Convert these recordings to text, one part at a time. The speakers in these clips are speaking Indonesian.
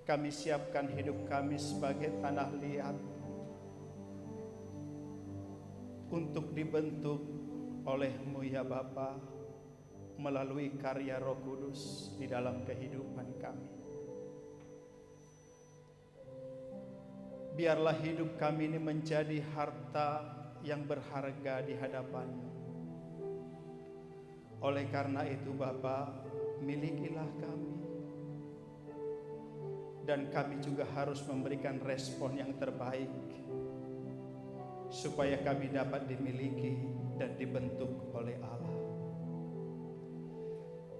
Kami siapkan hidup kami sebagai tanah liat untuk dibentuk oleh-Mu ya Bapa, melalui karya Roh Kudus di dalam kehidupan kami. Biarlah hidup kami ini menjadi harta yang berharga di hadapan-Mu. Oleh karena itu Bapa, milikilah kami. Dan kami juga harus memberikan respon yang terbaik supaya kami dapat dimiliki dan dibentuk oleh Allah.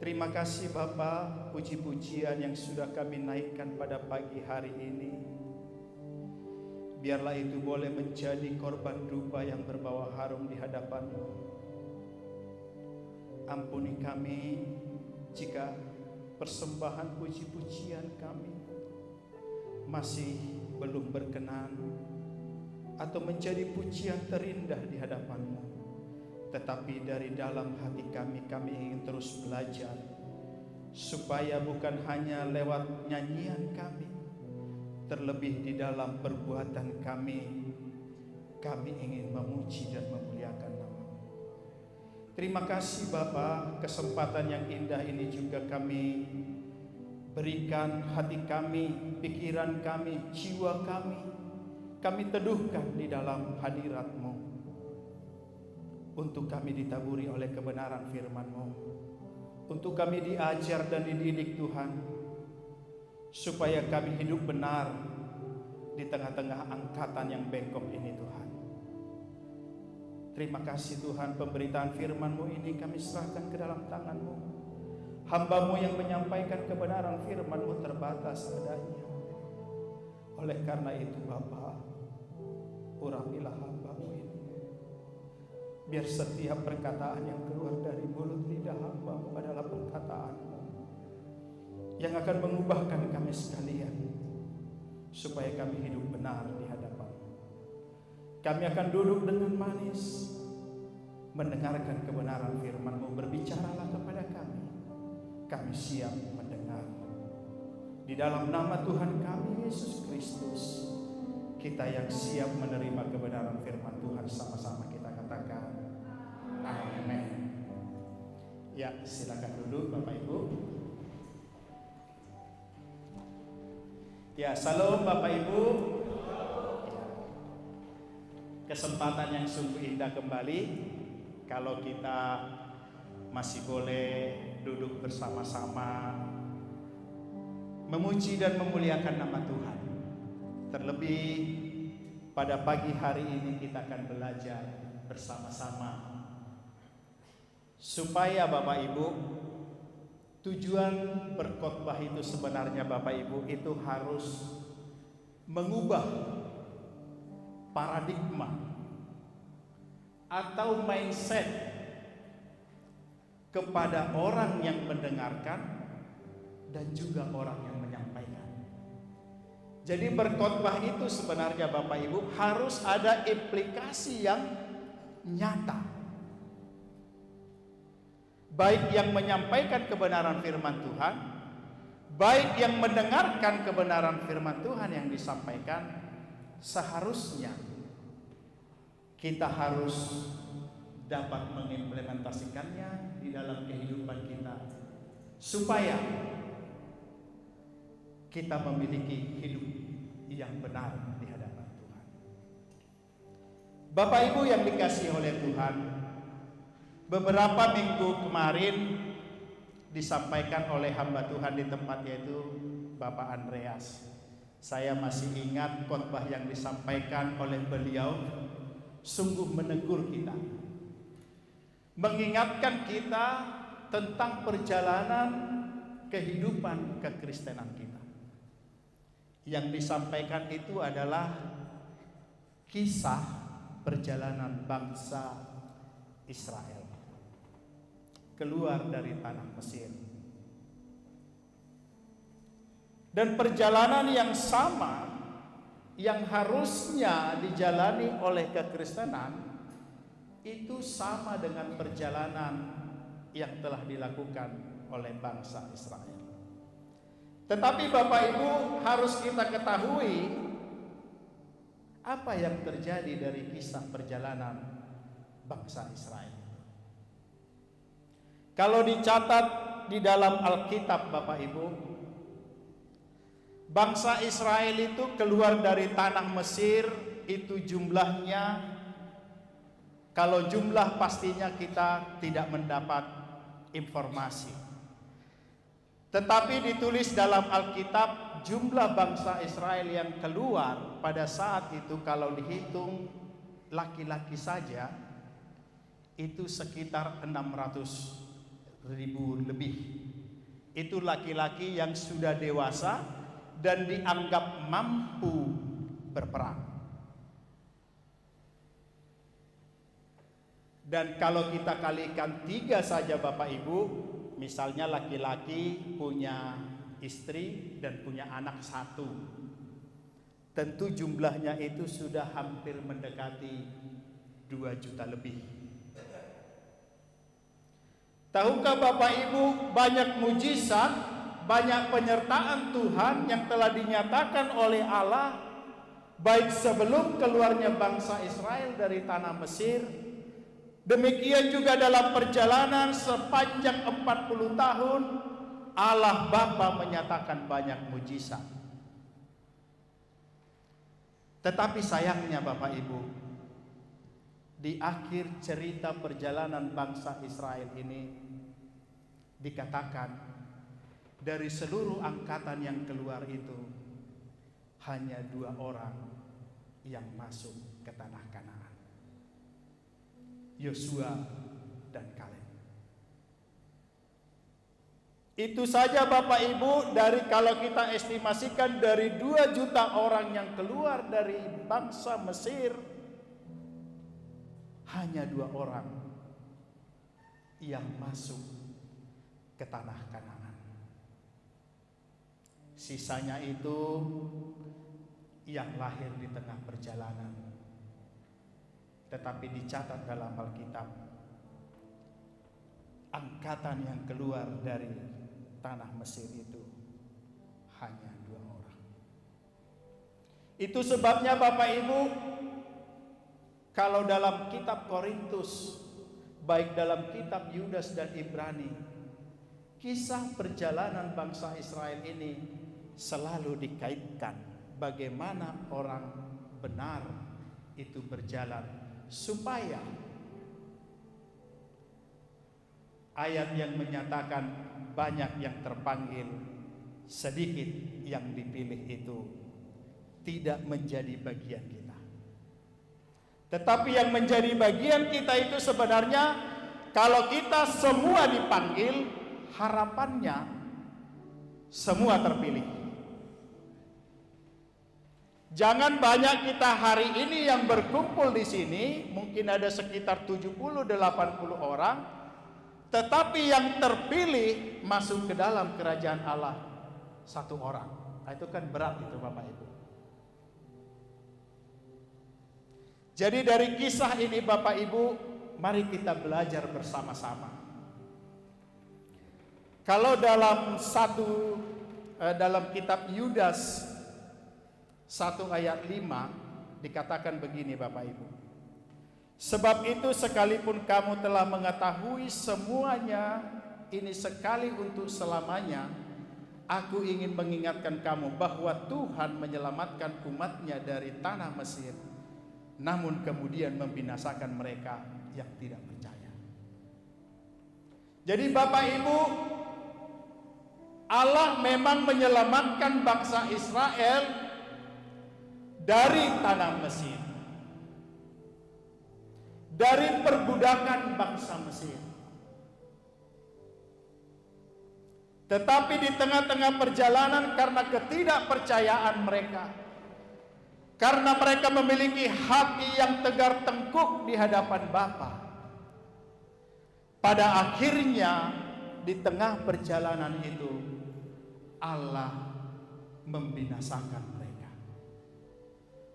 Terima kasih Bapa, puji-pujian yang sudah kami naikkan pada pagi hari ini. Biarlah itu boleh menjadi korban dupa yang berbawa harum di hadapan-Mu. Ampuni kami jika persembahan puji-pujian kami masih belum berkenan atau menjadi pujian terindah di hadapan-Mu. Tetapi dari dalam hati kami ingin terus belajar, supaya bukan hanya lewat nyanyian kami, terlebih di dalam perbuatan kami ingin memuji dan memuliakan nama-Mu. Terima kasih Bapa, kesempatan yang indah ini juga kami berikan hati kami, pikiran kami, jiwa kami teduhkan di dalam hadirat-Mu, untuk kami ditaburi oleh kebenaran firman-Mu, untuk kami diajar dan dididik Tuhan, supaya kami hidup benar di tengah-tengah angkatan yang bengkok ini Tuhan. Terima kasih Tuhan, pemberitaan firman-Mu ini kami serahkan ke dalam tangan-Mu. Hamba-Mu yang menyampaikan kebenaran firman-Mu terbatas adanya. Oleh karena itu Bapa, urapilah hamba-Mu ini. Biar setiap perkataan yang keluar dari mulut lidah hamba-Mu adalah perkataan-Mu yang akan mengubahkan kami sekalian, supaya kami hidup benar di hadapan-Mu. Kami akan duduk dengan manis mendengarkan kebenaran firman-Mu. Berbicaralah kepada kami. Kami siap mendengar. Di dalam nama Tuhan kami Yesus Kristus, kita yang siap menerima kebenaran firman Tuhan, sama-sama kita katakan amin. Ya, silakan duduk Bapak Ibu. Ya, salam Bapak Ibu. Kesempatan yang sungguh indah kembali kalau kita masih boleh duduk bersama-sama memuji dan memuliakan nama Tuhan. Terlebih pada pagi hari ini kita akan belajar bersama-sama supaya Bapak Ibu, tujuan berkhotbah itu sebenarnya Bapak Ibu itu harus mengubah paradigma atau mindset kepada orang yang mendengarkan dan juga orang yang menyampaikan. Jadi berkhotbah itu sebenarnya Bapak Ibu harus ada implikasi yang nyata. Baik yang menyampaikan kebenaran firman Tuhan, baik yang mendengarkan kebenaran firman Tuhan yang disampaikan, seharusnya kita harus dapat mengimplementasikannya di dalam kehidupan kita, supaya kita memiliki hidup yang benar di hadapan Tuhan. Bapak Ibu yang dikasihi oleh Tuhan, beberapa minggu kemarin disampaikan oleh hamba Tuhan di tempat, yaitu Bapak Andreas. Saya masih ingat khotbah yang disampaikan oleh beliau, sungguh menegur kita, mengingatkan kita tentang perjalanan kehidupan kekristenan kita. Yang disampaikan itu adalah kisah perjalanan bangsa Israel keluar dari tanah Mesir. Dan perjalanan yang sama yang harusnya dijalani oleh kekristenan itu sama dengan perjalanan yang telah dilakukan oleh bangsa Israel. Tetapi Bapak Ibu, harus kita ketahui apa yang terjadi dari kisah perjalanan bangsa Israel. Kalau dicatat di dalam Alkitab Bapak Ibu, bangsa Israel itu keluar dari tanah Mesir itu jumlahnya, kalau jumlah pastinya kita tidak mendapat informasi. Tetapi ditulis dalam Alkitab, jumlah bangsa Israel yang keluar pada saat itu kalau dihitung laki-laki saja itu sekitar 600.000 lebih. Itu laki-laki yang sudah dewasa dan dianggap mampu berperang. Dan kalau kita kalikan 3 saja Bapak Ibu, misalnya laki-laki punya istri dan punya anak 1, tentu jumlahnya itu sudah hampir mendekati 2 juta lebih. Tahukah Bapak Ibu, banyak mujizat, banyak penyertaan Tuhan yang telah dinyatakan oleh Allah, baik sebelum keluarnya bangsa Israel dari tanah Mesir, demikian juga dalam perjalanan sepanjang 40 tahun, Allah Bapa menyatakan banyak mujizat. Tetapi sayangnya Bapak Ibu, di akhir cerita perjalanan bangsa Israel ini dikatakan dari seluruh angkatan yang keluar itu hanya 2 orang yang masuk ke tanah Kanaan, Yosua dan Kaleb. Itu saja Bapak Ibu, dari kalau kita estimasikan dari 2 juta orang yang keluar dari bangsa Mesir, hanya 2 orang yang masuk ke tanah Kanaan. Sisanya itu yang lahir di tengah perjalanan. Tetapi dicatat dalam Alkitab, angkatan yang keluar dari tanah Mesir itu hanya 2 orang. Itu sebabnya Bapak Ibu, kalau dalam kitab Korintus, baik dalam kitab Yudas dan Ibrani, kisah perjalanan bangsa Israel ini selalu dikaitkan bagaimana orang benar itu berjalan, supaya ayat yang menyatakan banyak yang terpanggil, sedikit yang dipilih itu tidak menjadi bagian kita. Tetapi yang menjadi bagian kita itu sebenarnya, kalau kita semua dipanggil, harapannya semua terpilih. Jangan banyak kita hari ini yang berkumpul di sini, mungkin ada sekitar 70-80 orang, tetapi yang terpilih masuk ke dalam kerajaan Allah 1 orang. Nah, itu kan berat itu Bapak Ibu. Jadi dari kisah ini Bapak Ibu, mari kita belajar bersama-sama. Kalau dalam dalam kitab Yudas 1 ayat 5 dikatakan begini Bapak Ibu. Sebab itu sekalipun kamu telah mengetahui semuanya ini sekali untuk selamanya, aku ingin mengingatkan kamu bahwa Tuhan menyelamatkan umatnya dari tanah Mesir, namun kemudian membinasakan mereka yang tidak percaya. Jadi Bapak Ibu, Allah memang menyelamatkan bangsa Israel dari tanah Mesir, dari perbudakan bangsa Mesir. Tetapi di tengah-tengah perjalanan, karena ketidakpercayaan mereka, karena mereka memiliki hati yang tegar tengkuk di hadapan Bapa, pada akhirnya di tengah perjalanan itu Allah membinasakan mereka.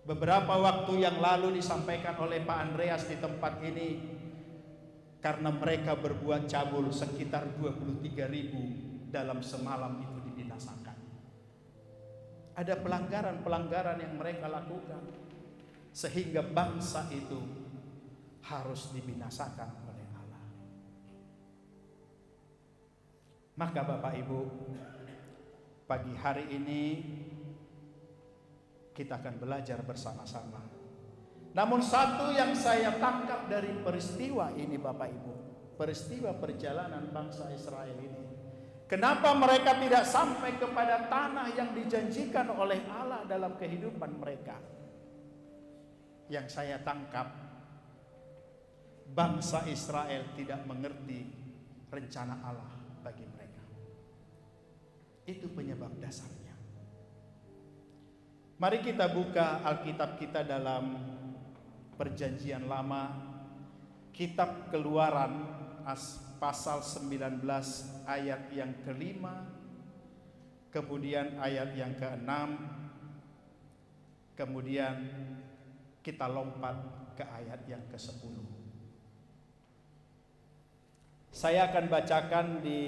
Beberapa waktu yang lalu disampaikan oleh Pak Andreas di tempat ini, karena mereka berbuat cabul sekitar 23.000 dalam semalam itu dibinasakan. Ada pelanggaran-pelanggaran yang mereka lakukan, sehingga bangsa itu harus dibinasakan oleh Allah. Maka Bapak Ibu, pagi hari ini kita akan belajar bersama-sama. Namun satu yang saya tangkap dari peristiwa ini Bapak Ibu, peristiwa perjalanan bangsa Israel ini, kenapa mereka tidak sampai kepada tanah yang dijanjikan oleh Allah dalam kehidupan mereka? Yang saya tangkap, bangsa Israel tidak mengerti rencana Allah bagi mereka. Itu penyebab dasarnya. Mari kita buka Alkitab kita dalam Perjanjian Lama, Kitab Keluaran pasal 19 ayat yang ke-5, kemudian ayat yang ke-6, kemudian kita lompat ke ayat yang ke-10. Saya akan bacakan di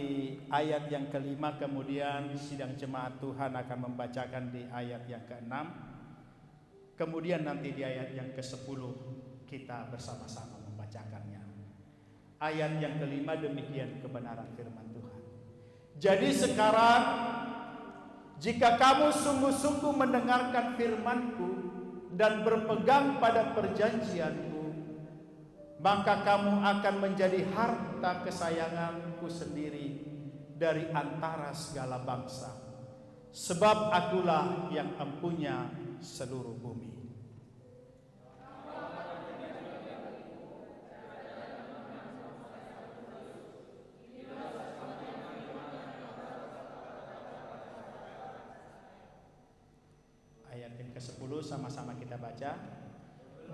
ayat yang ke-5, kemudian sidang jemaat Tuhan akan membacakan di ayat yang ke-6, kemudian nanti di ayat yang ke-10 kita bersama-sama membacakannya. Ayat yang ke-5 demikian kebenaran firman Tuhan. Jadi sekarang, jika kamu sungguh-sungguh mendengarkan firman-Ku dan berpegang pada perjanjian-Ku, maka kamu akan menjadi harta kesayangan-Ku sendiri dari antara segala bangsa, sebab Akulah yang empunya seluruh bumi. Ayat yang ke-10 sama-sama kita baca.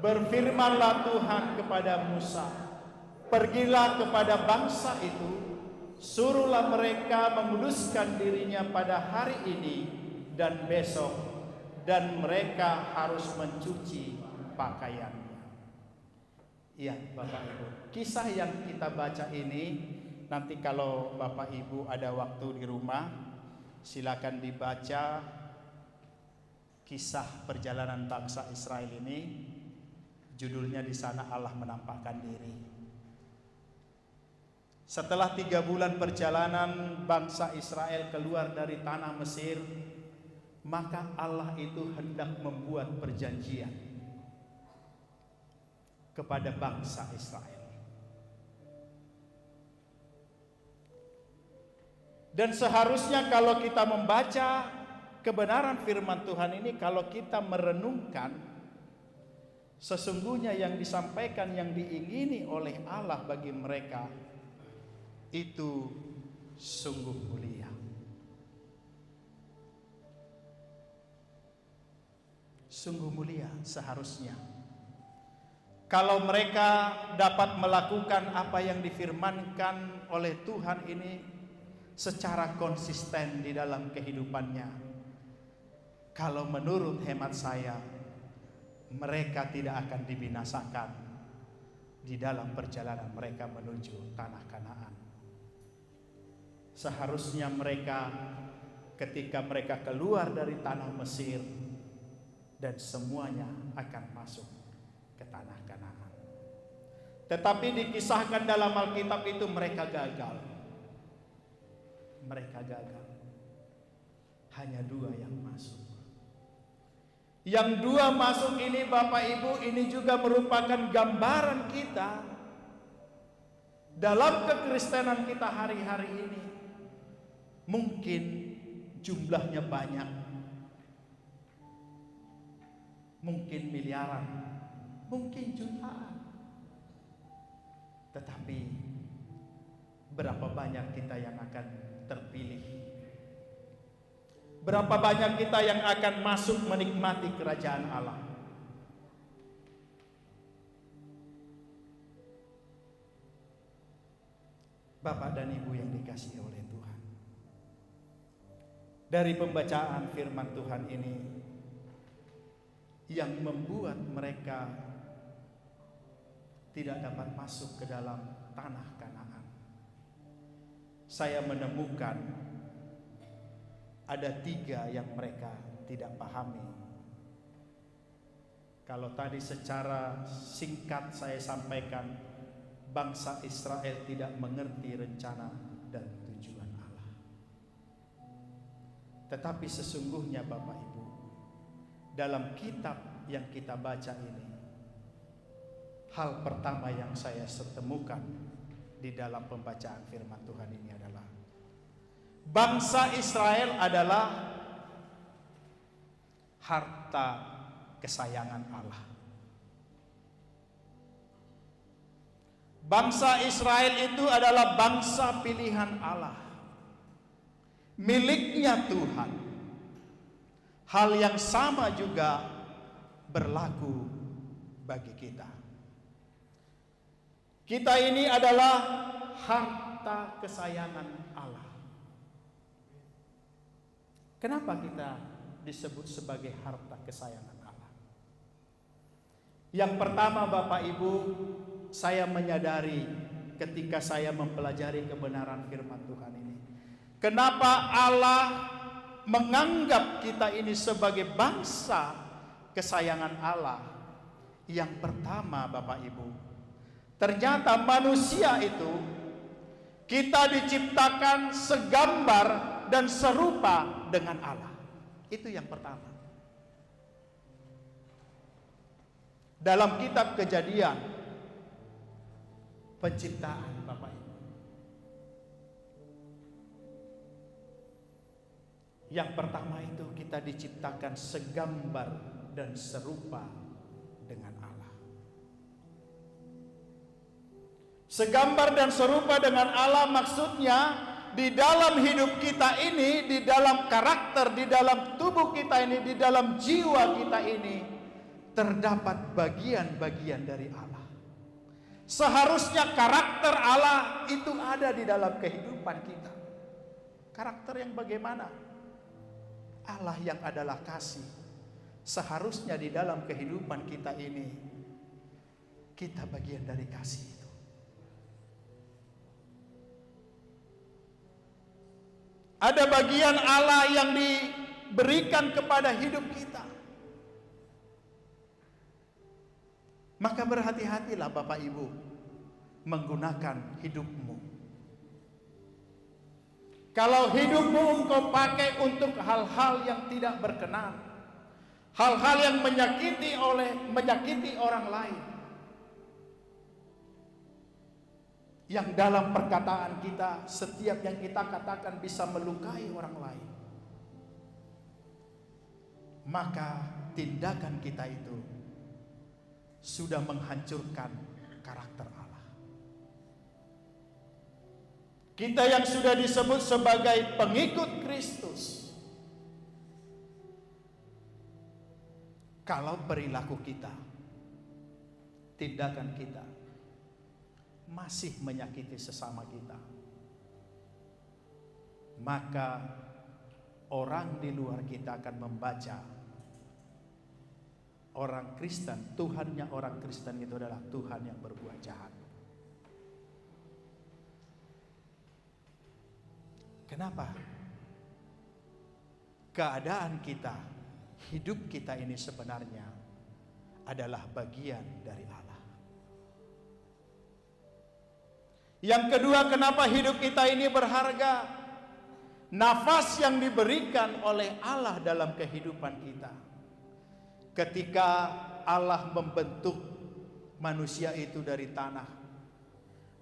Berfirmanlah Tuhan kepada Musa, pergilah kepada bangsa itu, suruhlah mereka menguduskan dirinya pada hari ini dan besok, dan mereka harus mencuci pakaiannya. Iya Bapak Ibu, kisah yang kita baca ini, nanti kalau Bapak Ibu ada waktu di rumah, silakan dibaca kisah perjalanan bangsa Israel ini. Judulnya di sana Allah menampakkan diri. Setelah 3 bulan perjalanan bangsa Israel keluar dari tanah Mesir, maka Allah itu hendak membuat perjanjian kepada bangsa Israel. Dan seharusnya kalau kita membaca kebenaran firman Tuhan ini, kalau kita merenungkan, sesungguhnya yang disampaikan, yang diingini oleh Allah bagi mereka itu sungguh mulia. Sungguh mulia seharusnya. Kalau mereka dapat melakukan apa yang difirmankan oleh Tuhan ini secara konsisten di dalam kehidupannya. Kalau menurut hemat saya, mereka tidak akan dibinasakan di dalam perjalanan mereka menuju tanah Kanaan. Seharusnya mereka ketika mereka keluar dari tanah Mesir dan semuanya akan masuk ke tanah Kanaan. Tetapi dikisahkan dalam Alkitab itu mereka gagal. Mereka gagal. Hanya 2 yang masuk. Yang 2 masuk ini Bapak Ibu, ini juga merupakan gambaran kita dalam kekristenan kita hari-hari ini. Mungkin jumlahnya banyak, mungkin miliaran, mungkin jutaan, tetapi berapa banyak kita yang akan terpilih? Berapa banyak kita yang akan masuk menikmati kerajaan Allah? Bapak dan Ibu yang dikasihi oleh Tuhan, dari pembacaan firman Tuhan ini yang membuat mereka tidak dapat masuk ke dalam tanah Kanaan, saya menemukan ada 3 yang mereka tidak pahami. Kalau tadi secara singkat saya sampaikan, bangsa Israel tidak mengerti rencana dan tujuan Allah. Tetapi sesungguhnya Bapak Ibu, dalam kitab yang kita baca ini, hal pertama yang saya temukan di dalam pembacaan firman Tuhan ini adalah bangsa Israel adalah harta kesayangan Allah. Bangsa Israel itu adalah bangsa pilihan Allah, miliknya Tuhan. Hal yang sama juga berlaku bagi kita. Kita ini adalah harta kesayangan Allah. Kenapa kita disebut sebagai harta kesayangan Allah? Yang pertama Bapak Ibu, saya menyadari ketika saya mempelajari kebenaran firman Tuhan ini, kenapa Allah menganggap kita ini sebagai bangsa kesayangan Allah. Yang pertama Bapak Ibu, ternyata manusia itu kita diciptakan segambar dan serupa dengan Allah. Itu yang pertama. Dalam kitab Kejadian penciptaan Bapak Ibu, yang pertama itu kita diciptakan segambar dan serupa dengan Allah. Segambar dan serupa dengan Allah maksudnya di dalam hidup kita ini, di dalam karakter, di dalam tubuh kita ini, di dalam jiwa kita ini terdapat bagian-bagian dari Allah. Seharusnya karakter Allah itu ada di dalam kehidupan kita. Karakter yang bagaimana? Allah yang adalah kasih. Seharusnya di dalam kehidupan kita ini kita bagian dari kasih itu. Ada bagian Allah yang diberikan kepada hidup kita. Maka berhati-hatilah Bapak Ibu menggunakan hidupmu. Kalau hidupmu engkau pakai untuk hal-hal yang tidak berkenan, hal-hal yang menyakiti orang lain, yang dalam perkataan kita, setiap yang kita katakan bisa melukai orang lain, maka tindakan kita itu sudah menghancurkan karakter Allah. Kita yang sudah disebut sebagai pengikut Kristus, kalau perilaku kita, tindakan kita masih menyakiti sesama kita, maka orang di luar kita akan membaca orang Kristen, Tuhannya orang Kristen itu adalah Tuhan yang berbuat jahat. Kenapa? Keadaan kita, hidup kita ini sebenarnya adalah bagian dari Allah. Yang kedua, kenapa hidup kita ini berharga? Nafas yang diberikan oleh Allah dalam kehidupan kita. Ketika Allah membentuk manusia itu dari tanah,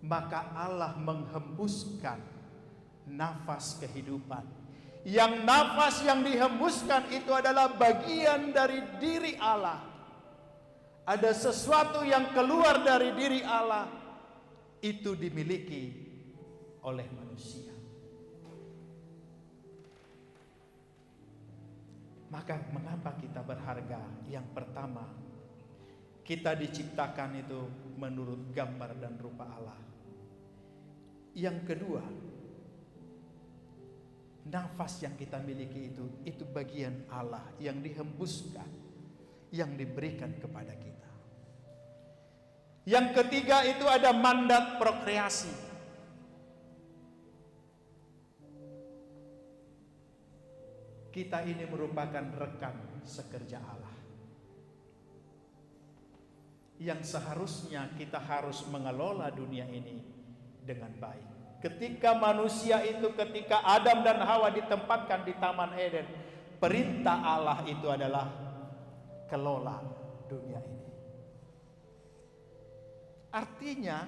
maka Allah menghembuskan nafas kehidupan. Yang nafas yang dihembuskan itu adalah bagian dari diri Allah. Ada sesuatu yang keluar dari diri Allah, itu dimiliki oleh manusia. Maka mengapa kita berharga? Yang pertama, kita diciptakan itu menurut gambar dan rupa Allah. Yang kedua, nafas yang kita miliki itu bagian Allah yang dihembuskan, yang diberikan kepada kita. Yang ketiga itu ada mandat prokreasi. kita ini merupakan rekan sekerja Allah, yang seharusnya kita harus mengelola dunia ini dengan baik. Ketika manusia itu, ketika Adam dan Hawa ditempatkan di Taman Eden, perintah Allah itu adalah kelola dunia ini. Artinya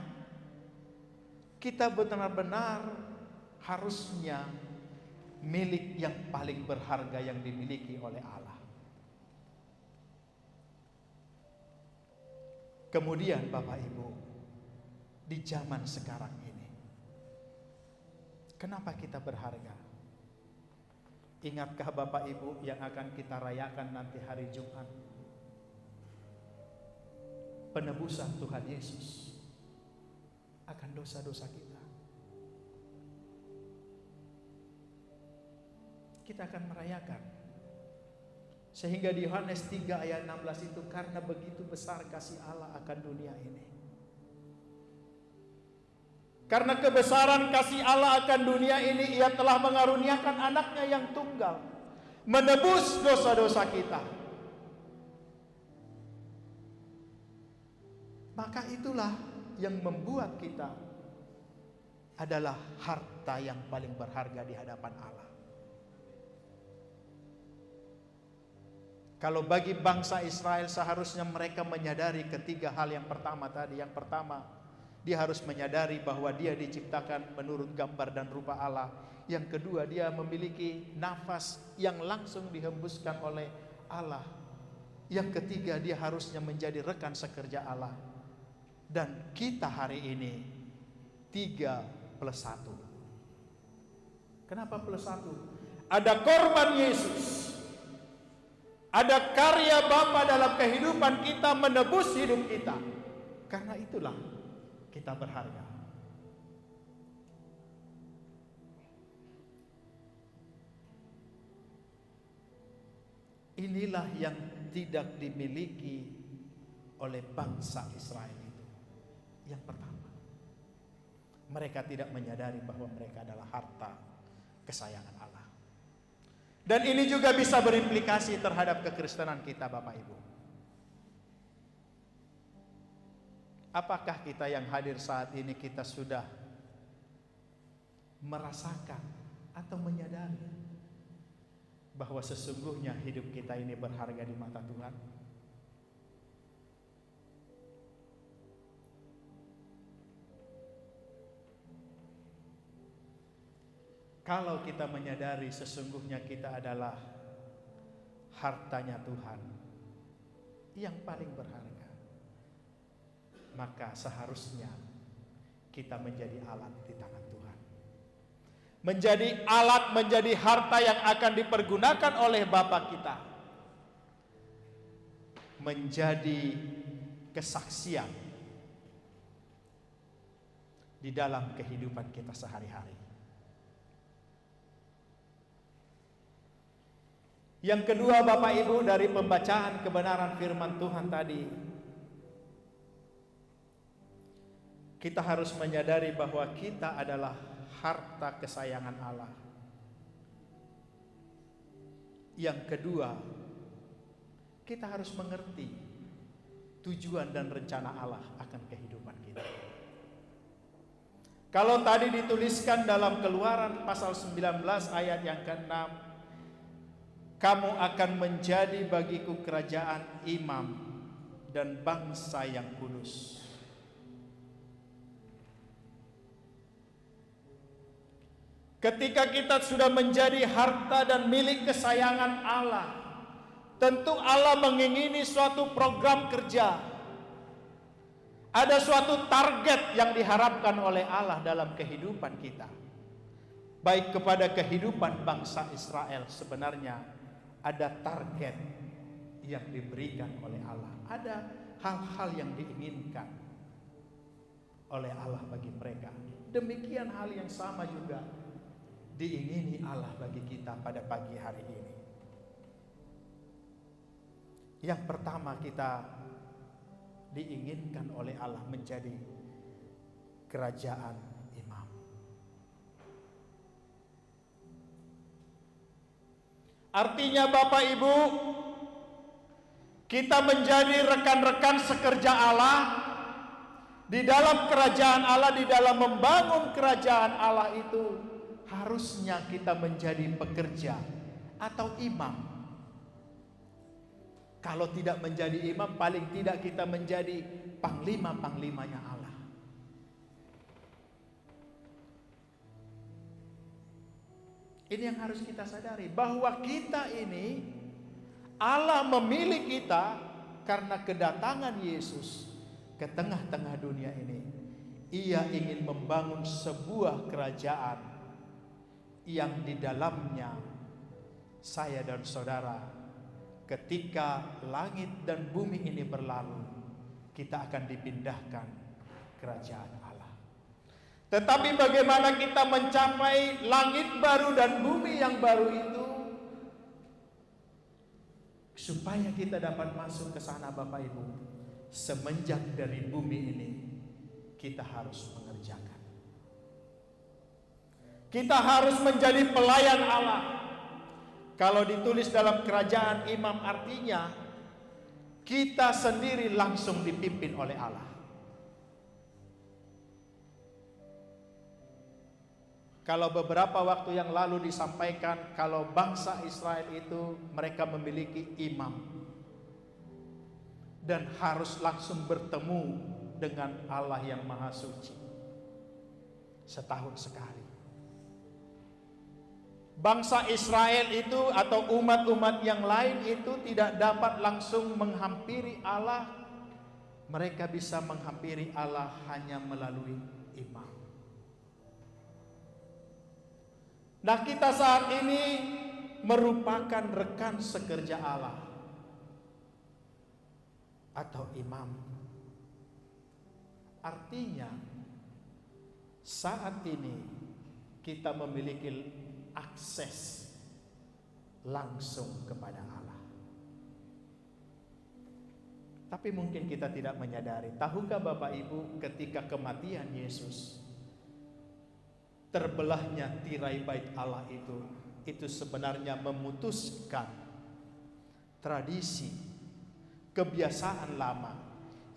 kita benar-benar harusnya milik yang paling berharga yang dimiliki oleh Allah. Kemudian Bapak Ibu, di zaman sekarang ini, kenapa kita berharga? Ingatkah Bapak Ibu yang akan kita rayakan nanti hari Jumat? Penebusan Tuhan Yesus akan dosa-dosa kita. Kita akan merayakan. Sehingga di Yohanes 3 ayat 16 itu, karena begitu besar kasih Allah akan dunia ini. Karena kebesaran kasih Allah akan dunia ini, Ia telah mengaruniakan anaknya yang tunggal, menebus dosa-dosa kita. Maka itulah yang membuat kita adalah harta yang paling berharga di hadapan Allah. Kalau bagi bangsa Israel, seharusnya mereka menyadari ketiga hal yang pertama tadi. Yang pertama, dia harus menyadari bahwa dia diciptakan menurut gambar dan rupa Allah. Yang kedua, dia memiliki nafas yang langsung dihembuskan oleh Allah. Yang ketiga, dia harusnya menjadi rekan sekerja Allah. Dan kita hari ini 3+1. Kenapa +1? Ada korban Yesus, ada karya Bapa dalam kehidupan kita, menebus hidup kita. Karena itulah kita berharga. Inilah yang tidak dimiliki oleh bangsa Israel itu. Yang pertama, mereka tidak menyadari bahwa mereka adalah harta kesayangan Allah. Dan ini juga bisa berimplikasi terhadap kekristenan kita, Bapak Ibu. Apakah kita yang hadir saat ini, kita sudah merasakan atau menyadari bahwa sesungguhnya hidup kita ini berharga di mata Tuhan? Kalau kita menyadari sesungguhnya kita adalah hartanya Tuhan yang paling berharga, maka seharusnya kita menjadi alat di tangan Tuhan. Menjadi alat, menjadi harta yang akan dipergunakan oleh Bapa kita. Menjadi kesaksian di dalam kehidupan kita sehari-hari. Yang kedua, Bapak Ibu, dari pembacaan kebenaran firman Tuhan tadi, kita harus menyadari bahwa kita adalah harta kesayangan Allah. Yang kedua, kita harus mengerti tujuan dan rencana Allah akan kehidupan kita. Kalau tadi dituliskan dalam Keluaran pasal 19 ayat yang ke-6, kamu akan menjadi bagiku kerajaan, imam, dan bangsa yang kudus. Ketika kita sudah menjadi harta dan milik kesayangan Allah, tentu Allah mengingini suatu program kerja. Ada suatu target yang diharapkan oleh Allah dalam kehidupan kita. Baik kepada kehidupan bangsa Israel, sebenarnya ada target yang diberikan oleh Allah. Ada hal-hal yang diinginkan oleh Allah bagi mereka. Demikian hal yang sama juga diingini Allah bagi kita pada pagi hari ini. Yang pertama, kita diinginkan oleh Allah menjadi kerajaan imam. Artinya Bapak Ibu, kita menjadi rekan-rekan sekerja Allah di dalam kerajaan Allah, di dalam membangun kerajaan Allah itu harusnya kita menjadi pekerja atau imam. Kalau tidak menjadi imam, paling tidak kita menjadi panglima-panglimanya Allah. Ini yang harus kita sadari, bahwa kita ini Allah memilih kita karena kedatangan Yesus ke tengah-tengah dunia ini. Ia ingin membangun sebuah kerajaan yang di dalamnya saya dan saudara, ketika langit dan bumi ini berlalu, kita akan dipindahkan kerajaan Allah. Tetapi bagaimana kita mencapai langit baru dan bumi yang baru itu? Supaya kita dapat masuk ke sana Bapak Ibu, semenjak dari bumi ini kita harus mengerjakan. Kita harus menjadi pelayan Allah. Kalau ditulis dalam kerajaan imam, artinya kita sendiri langsung dipimpin oleh Allah. Kalau beberapa waktu yang lalu disampaikan, kalau bangsa Israel itu mereka memiliki imam dan harus langsung bertemu dengan Allah yang Maha Suci setahun sekali. Bangsa Israel itu atau umat-umat yang lain itu tidak dapat langsung menghampiri Allah. Mereka bisa menghampiri Allah hanya melalui imam. Nah, kita saat ini merupakan rekan sekerja Allah atau imam. Artinya saat ini kita memiliki akses langsung kepada Allah. Tapi mungkin kita tidak menyadari. Tahukah Bapak Ibu, ketika kematian Yesus, terbelahnya tirai bait Allah itu sebenarnya memutuskan tradisi, kebiasaan lama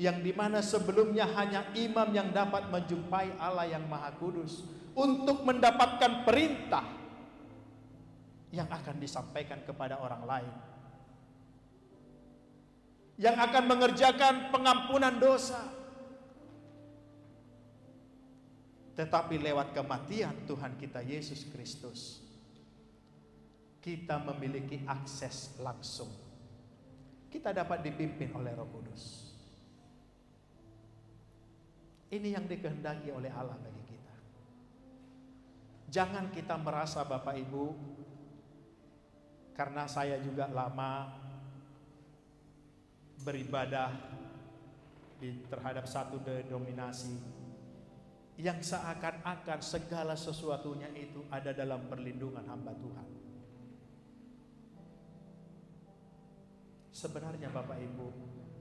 yang dimana sebelumnya hanya imam yang dapat menjumpai Allah yang Maha Kudus untuk mendapatkan perintah yang akan disampaikan kepada orang lain, yang akan mengerjakan pengampunan dosa. Tetapi lewat kematian Tuhan kita Yesus Kristus, kita memiliki akses langsung. Kita dapat dipimpin oleh Roh Kudus. Ini yang dikehendaki oleh Allah bagi kita. Jangan kita merasa Bapak Ibu, karena saya juga lama beribadah terhadap satu denominasi, yang seakan-akan segala sesuatunya itu ada dalam perlindungan hamba Tuhan. Sebenarnya Bapak Ibu,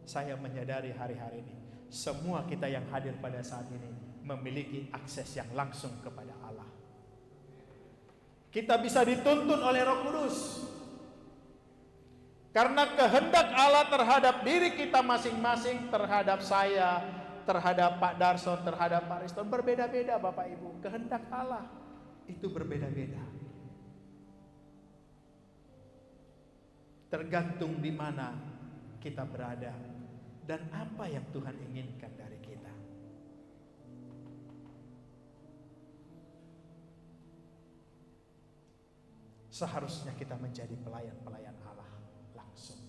saya menyadari hari-hari ini, semua kita yang hadir pada saat ini memiliki akses yang langsung kepada Allah. Kita bisa dituntun oleh Roh Kudus. Karena kehendak Allah terhadap diri kita masing-masing, terhadap saya, terhadap Pak Darson, terhadap Pak Riston berbeda-beda Bapak Ibu. Kehendak Allah itu berbeda-beda. Tergantung di mana kita berada dan apa yang Tuhan inginkan dari kita. Seharusnya kita menjadi pelayan-pelayan Allah langsung.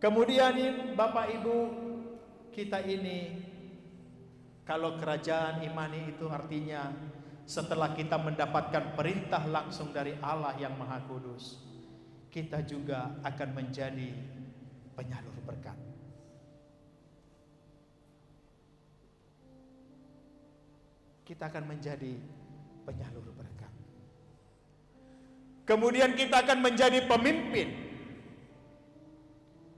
Kemudian Bapak Ibu, kita ini kalau kerajaan imani itu artinya setelah kita mendapatkan perintah langsung dari Allah yang Maha Kudus, kita juga akan menjadi penyalur berkat. Kita akan menjadi penyalur berkat. Kemudian kita akan menjadi pemimpin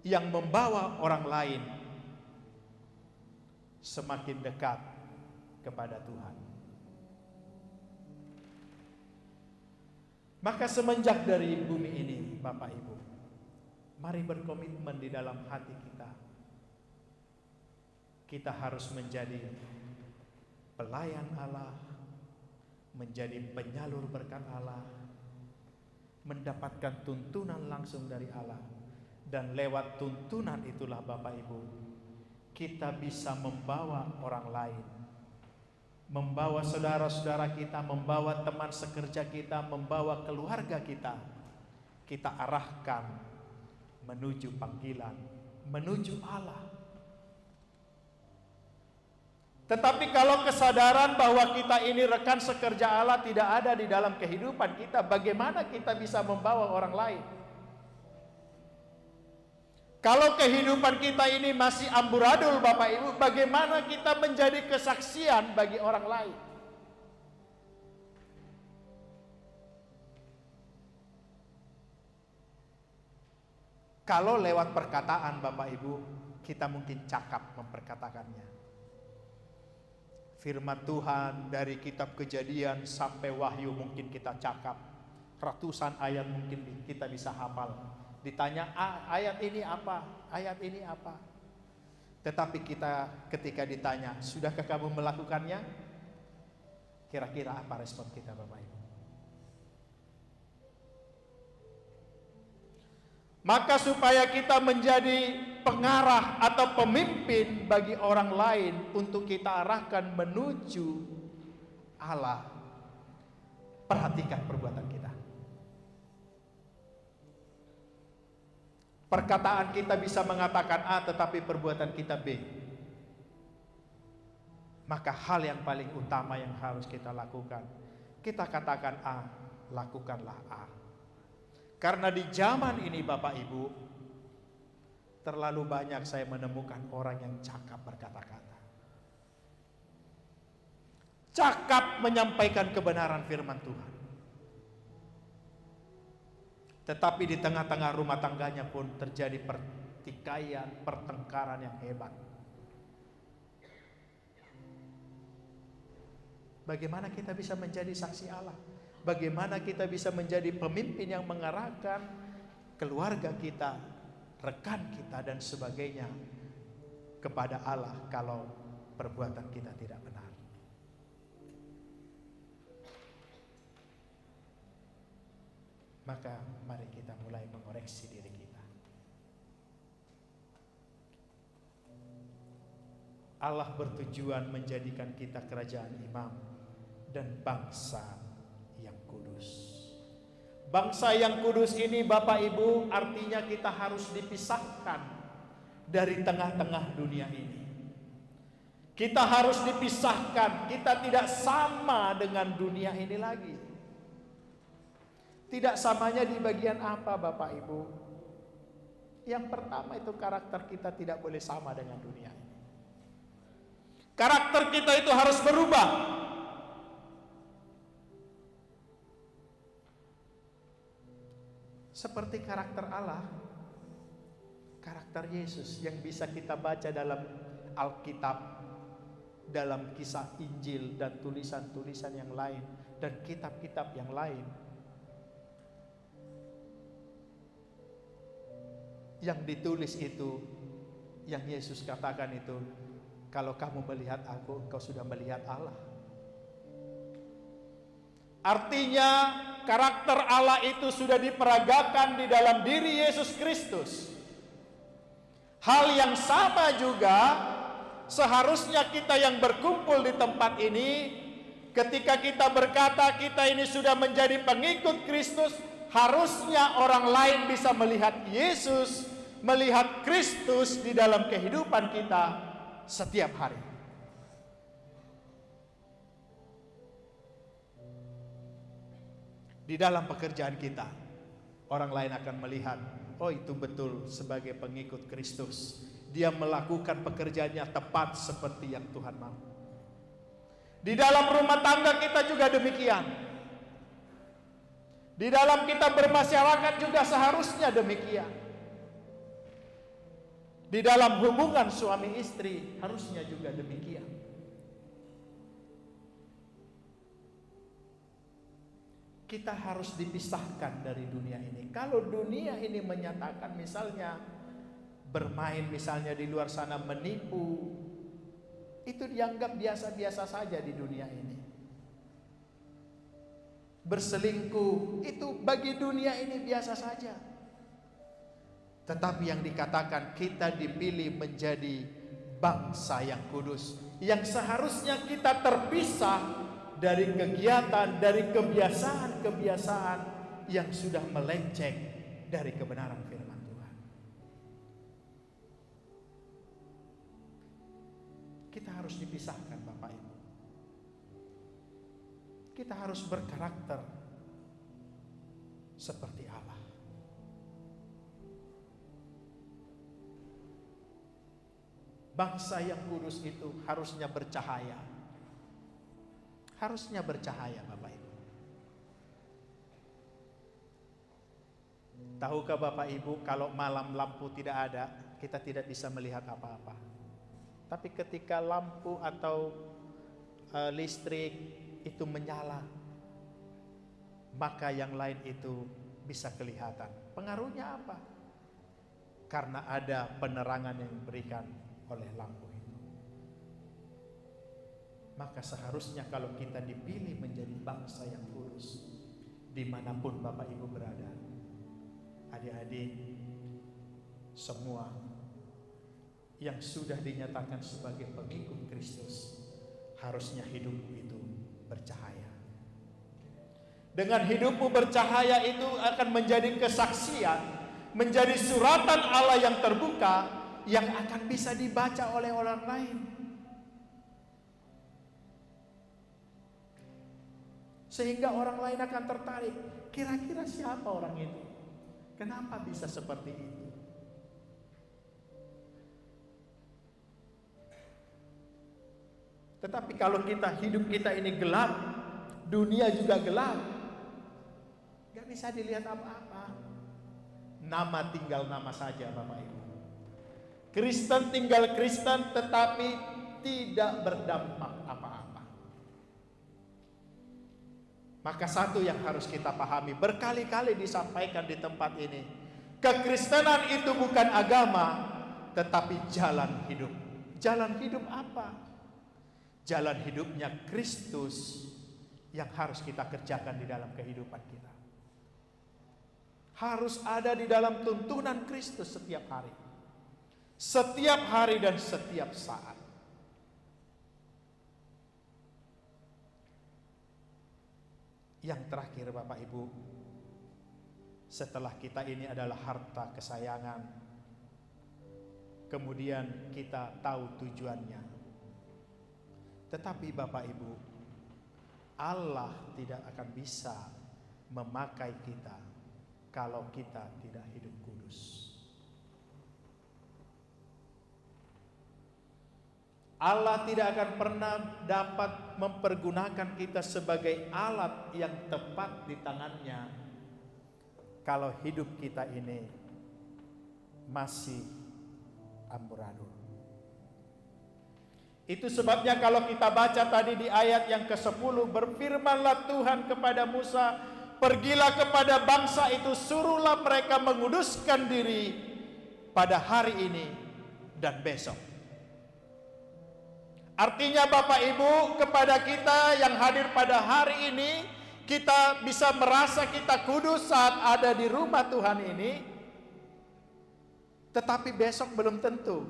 yang membawa orang lain semakin dekat kepada Tuhan. Maka semenjak dari bumi ini, Bapak Ibu, mari berkomitmen di dalam hati kita. Kita harus menjadi pelayan Allah, menjadi penyalur berkat Allah, mendapatkan tuntunan langsung dari Allah. Dan lewat tuntunan itulah Bapak Ibu, kita bisa membawa orang lain, membawa saudara-saudara kita, membawa teman sekerja kita, membawa keluarga kita. Kita arahkan menuju panggilan, menuju Allah. Tetapi kalau kesadaran bahwa kita ini rekan sekerja Allah tidak ada di dalam kehidupan kita, bagaimana kita bisa membawa orang lain? Kalau kehidupan kita ini masih amburadul Bapak Ibu, bagaimana kita menjadi kesaksian bagi orang lain? Kalau lewat perkataan Bapak Ibu, kita mungkin cakap memperkatakannya. Firman Tuhan dari kitab Kejadian sampai Wahyu mungkin kita cakap. Ratusan ayat mungkin kita bisa hafal. Ditanya, ayat ini apa? Ayat ini apa? Tetapi kita ketika ditanya, sudahkah kamu melakukannya? Kira-kira apa respon kita Bapak Ibu? Maka supaya kita menjadi pengarah atau pemimpin bagi orang lain untuk kita arahkan menuju Allah, perhatikan perbuatan kita. Perkataan kita bisa mengatakan A tetapi perbuatan kita B. Maka hal yang paling utama yang harus kita lakukan, kita katakan A, lakukanlah A. Karena di zaman ini Bapak Ibu, terlalu banyak saya menemukan orang yang cakap berkata-kata, cakap menyampaikan kebenaran firman Tuhan. Tetapi di tengah-tengah rumah tangganya pun terjadi pertikaian, pertengkaran yang hebat. Bagaimana kita bisa menjadi saksi Allah? Bagaimana kita bisa menjadi pemimpin yang mengarahkan keluarga kita, rekan kita dan sebagainya kepada Allah kalau perbuatan kita tidak benar? Maka mari kita mulai mengoreksi diri kita. Allah bertujuan menjadikan kita kerajaan imam dan bangsa yang kudus. Bangsa yang kudus ini Bapak Ibu artinya kita harus dipisahkan dari tengah-tengah dunia ini. Kita harus dipisahkan, kita tidak sama dengan dunia ini lagi. Tidak samanya di bagian apa Bapak Ibu? Yang pertama itu karakter kita tidak boleh sama dengan dunia ini. Karakter kita itu harus berubah. Seperti karakter Allah, karakter Yesus yang bisa kita baca dalam Alkitab, dalam kisah Injil dan tulisan-tulisan yang lain dan kitab-kitab yang lain. Yang ditulis itu, yang Yesus katakan itu, kalau kamu melihat aku, engkau sudah melihat Allah. Artinya karakter Allah itu sudah diperagakan di dalam diri Yesus Kristus. Hal yang sama juga seharusnya kita yang berkumpul di tempat ini, ketika kita berkata kita ini sudah menjadi pengikut Kristus, harusnya orang lain bisa melihat Yesus, melihat Kristus di dalam kehidupan kita setiap hari. Di dalam pekerjaan kita, orang lain akan melihat, oh itu betul sebagai pengikut Kristus. Dia melakukan pekerjaannya tepat seperti yang Tuhan mau. Di dalam rumah tangga kita juga demikian. Di dalam kita bermasyarakat juga seharusnya demikian. Di dalam hubungan suami istri harusnya juga demikian. kita harus dipisahkan dari dunia ini. Kalau dunia ini menyatakan misalnya bermain misalnya di luar sana menipu, itu dianggap biasa-biasa saja di dunia ini. Berselingkuh itu bagi dunia ini biasa saja. Tetapi yang dikatakan kita dipilih menjadi bangsa yang kudus, yang seharusnya kita terpisah dari kegiatan, dari kebiasaan-kebiasaan yang sudah melenceng dari kebenaran firman Tuhan. Kita harus dipisahkan Bapak Ibu. Kita harus berkarakter seperti Allah. Bangsa yang kudus itu harusnya bercahaya. Harusnya bercahaya Bapak Ibu. Tahukah Bapak Ibu kalau malam lampu tidak ada, kita tidak bisa melihat apa-apa. Tapi ketika lampu atau listrik itu menyala, maka yang lain itu bisa kelihatan. Pengaruhnya apa? Karena ada penerangan yang diberikan oleh lampu itu. Maka seharusnya kalau kita dipilih menjadi bangsa yang kudus, dimanapun Bapak Ibu berada, adik-adik semua yang sudah dinyatakan sebagai pengikut Kristus, harusnya hidupmu itu bercahaya. Dengan hidupmu bercahaya itu akan menjadi kesaksian, menjadi suratan Allah yang terbuka, yang akan bisa dibaca oleh orang lain. Sehingga orang lain akan tertarik, kira-kira siapa orang itu? Kenapa bisa seperti itu? Tetapi kalau hidup kita ini gelap, dunia juga gelap, gak bisa dilihat apa-apa. Nama tinggal nama saja Bapak Ibu. Kristen tinggal Kristen, tetapi tidak berdampak apa-apa. Maka satu yang harus kita pahami, berkali-kali disampaikan di tempat ini, kekristenan itu bukan agama, tetapi jalan hidup. Jalan hidup apa? Jalan hidupnya Kristus yang harus kita kerjakan di dalam kehidupan kita. Harus ada di dalam tuntunan Kristus setiap hari. Setiap hari dan setiap saat. Yang terakhir Bapak Ibu, setelah kita ini adalah harta kesayangan, kemudian kita tahu tujuannya. Tetapi Bapak Ibu, Allah tidak akan bisa memakai kita kalau kita tidak hidup kudus. Allah tidak akan pernah dapat mempergunakan kita sebagai alat yang tepat di tangannya kalau hidup kita ini masih amburadul. Itu sebabnya kalau kita baca tadi di ayat yang ke-10, berfirmanlah Tuhan kepada Musa, pergilah kepada bangsa itu, suruhlah mereka menguduskan diri pada hari ini dan besok. Artinya Bapak Ibu, kepada kita yang hadir pada hari ini, kita bisa merasa kita kudus saat ada di rumah Tuhan ini, tetapi besok belum tentu.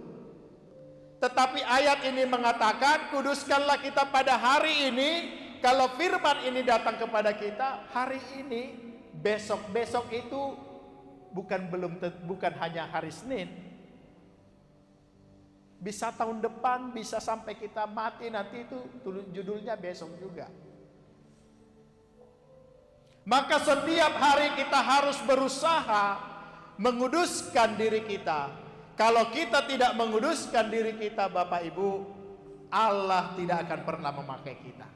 Tetapi ayat ini mengatakan, kuduskanlah kita pada hari ini. Kalau firman ini datang kepada kita hari ini, besok itu bukan hanya hari Senin. Bisa tahun depan, bisa sampai kita mati nanti, itu judulnya besok juga. Maka setiap hari kita harus berusaha menguduskan diri kita. Kalau kita tidak menguduskan diri kita Bapak Ibu, Allah tidak akan pernah memakai kita.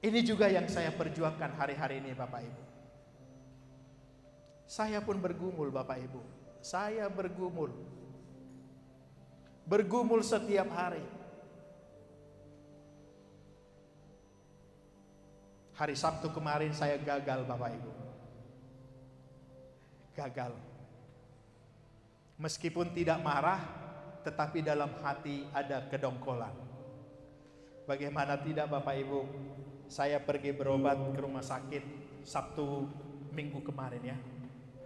Ini juga yang saya perjuangkan hari-hari ini Bapak Ibu. Saya pun bergumul Bapak Ibu. Saya bergumul setiap hari. Hari Sabtu kemarin saya gagal Bapak Ibu. Gagal. Meskipun tidak marah, tetapi dalam hati ada kedongkolan. Bagaimana tidak Bapak Ibu? Saya pergi berobat ke rumah sakit Sabtu minggu kemarin ya.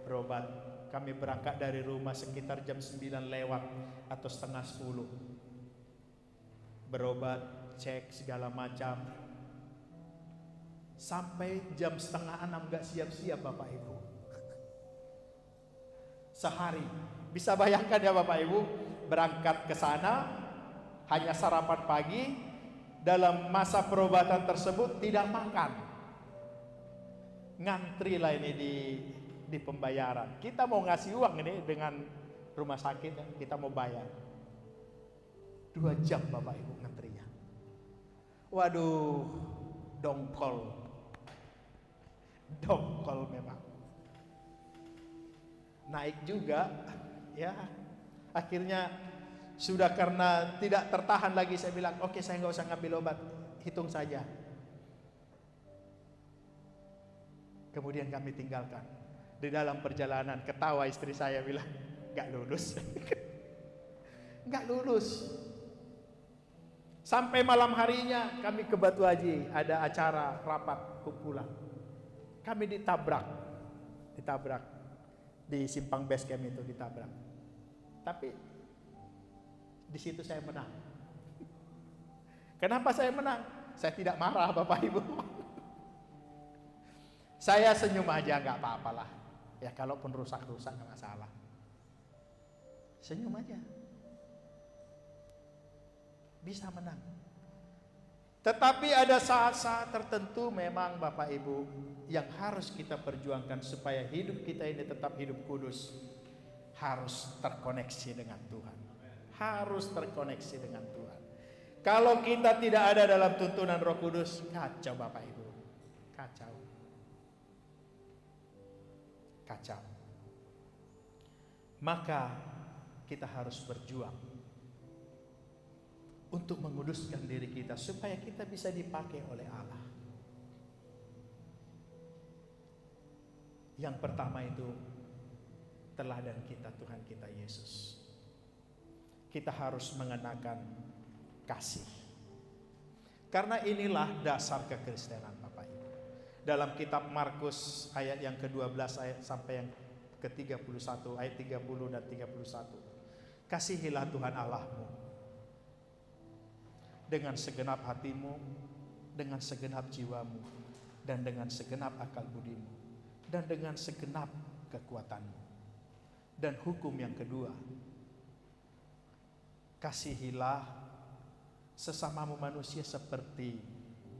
Berobat. Kami berangkat dari rumah sekitar jam 9 lewat atau setengah 10. Berobat, cek segala macam. Sampai jam setengah 6 gak siap-siap Bapak Ibu. Sehari. Bisa bayangkan ya Bapak Ibu, berangkat ke sana hanya sarapan pagi, dalam masa perobatan tersebut tidak makan. Ngantri lah ini di pembayaran. Kita mau ngasih uang ini dengan rumah sakit ya, kita mau bayar. 2 jam Bapak Ibu ngantrinya. Waduh, dongkol. Dongkol memang. Naik juga ya. Akhirnya sudah karena tidak tertahan lagi saya bilang, oke, saya nggak usah ngambil obat, hitung saja. Kemudian kami tinggalkan. Di dalam perjalanan ketawa istri saya bilang, nggak lulus. Nggak lulus. Sampai malam harinya kami ke Batu Haji, ada acara rapat kumpulan. Kami ditabrak di simpang base camp itu, ditabrak. Tapi di situ saya menang. Kenapa saya menang? Saya tidak marah Bapak Ibu. Saya senyum aja, nggak apa-apalah. Ya kalaupun rusak-rusak nggak masalah. Senyum aja. Bisa menang. Tetapi ada saat-saat tertentu memang Bapak Ibu yang harus kita perjuangkan supaya hidup kita ini tetap hidup kudus. Harus terkoneksi dengan Tuhan. Harus terkoneksi dengan Tuhan. Kalau kita tidak ada dalam tuntunan Roh Kudus, kacau Bapak Ibu. Kacau. Kacau. Maka kita harus berjuang untuk menguduskan diri kita supaya kita bisa dipakai oleh Allah. Yang pertama itu teladan kita, Tuhan kita Yesus. Kita harus mengenakan kasih. Karena inilah dasar kekristenan Bapak Ibu. Dalam kitab Markus ayat yang ke-12 ayat sampai yang ke-31, ayat 30 dan 31. Kasihilah Tuhan Allahmu dengan segenap hatimu, dengan segenap jiwamu, dan dengan segenap akal budimu, dan dengan segenap kekuatanmu. Dan hukum yang kedua, kasihilah sesamamu manusia seperti